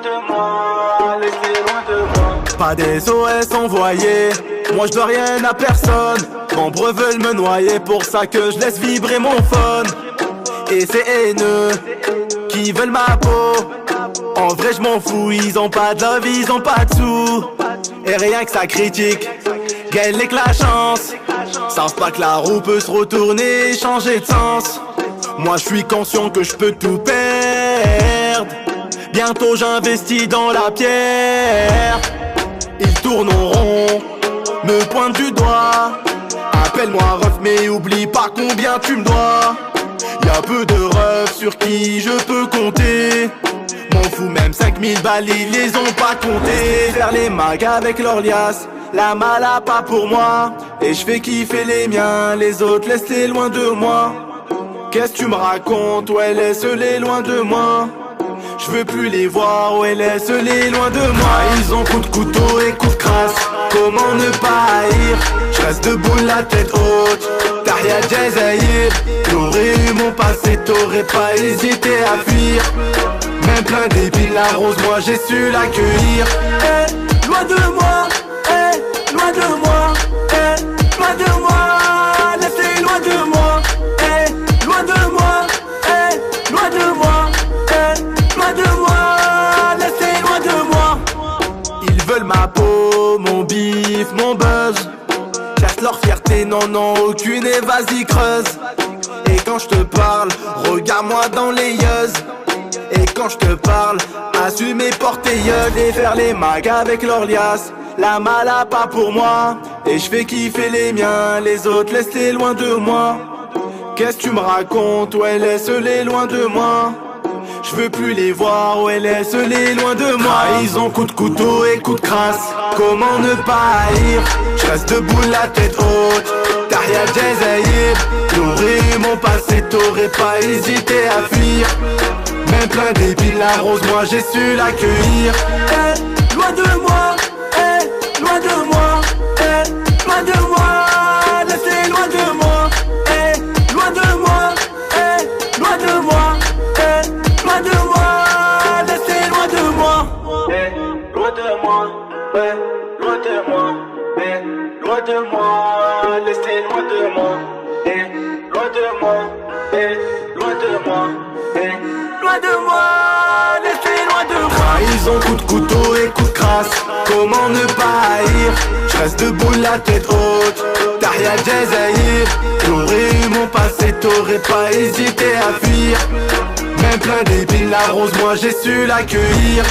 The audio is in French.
de moi, laissez loin de moi. Pas des SOS envoyés, moi je dois rien à personne. Nombreux veulent me noyer, pour ça que je laisse vibrer mon phone. Et ces haineux qui veulent ma peau, en vrai je m'en fous, ils ont pas de love, ils ont pas de sous. Et rien que ça critique, gagne que la chance. Savent pas que la roue peut se retourner et changer de sens. Moi je suis conscient que je peux tout perdre. Bientôt j'investis dans la pierre. Ils tournent en rond, me pointent du doigt. Appelle-moi ref mais oublie pas combien tu me dois. Y'a peu de refs sur qui je peux compter. M'en fous même 5000 balles ils les ont pas comptés. Faire les mags avec leur liasse, la mala pas pour moi. Et je fais kiffer les miens, les autres laisse-les loin de moi. Qu'est-ce que tu me racontes, ouais laisse-les loin de moi. Je veux plus les voir, ouais laisse-les loin de moi. Ils ont coup de couteau et coup de crasse, comment ne pas haïr. Je reste debout la tête haute, Tahia Jazaïr. T'aurais eu mon passé, t'aurais pas hésité à fuir. Même plein d'épines, la rose, moi j'ai su l'accueillir. Eh, loin de moi, eh, loin de moi, eh, loin de moi, laissez loin de moi, eh, loin de moi, eh, loin de moi, eh, loin de moi, laissez loin de moi. Ils veulent ma peau, mon bif, mon buzz. Cherche leur fierté, non, non, aucune et vas-y creuse. Et quand je te parle, regarde-moi dans les yeux. Et quand je te parle, assume et porter yeux. Et faire les mags avec leur liasse, la mala pas pour moi. Et je fais kiffer les miens, les autres laisse-les loin de moi. Qu'est-ce que tu me racontes, ouais laisse-les loin de moi. Je veux plus les voir, ouais laisse-les loin de moi. Ils ont coup de couteau et coup de crasse, comment ne pas haïr. Je reste debout la tête haute, Tahia Jazaïr. T'aurais eu mon passé, t'aurais pas hésité à fuir. Même plein d'épines, la rose, moi j'ai su l'accueillir. Eh, loin de moi, eh, loin de moi, eh, loin de moi, laissez loin de moi, eh, loin de moi, eh, loin de moi, eh, loin de moi, laissez loin de moi. Eh, loin de moi, ouais, loin de moi, eh, loin de moi, laissez loin de moi, eh, loin de moi, eh, loin de moi, eh, Loin de moi, laissez loin de moi. Ils ont coup de couteau et coup de crasse, comment ne pas haïr. Je reste debout la tête haute, Tahia Jazaïr. T'aurais eu mon passé, t'aurais pas hésité à fuir. Même plein d'épines, la rose, moi j'ai su l'accueillir.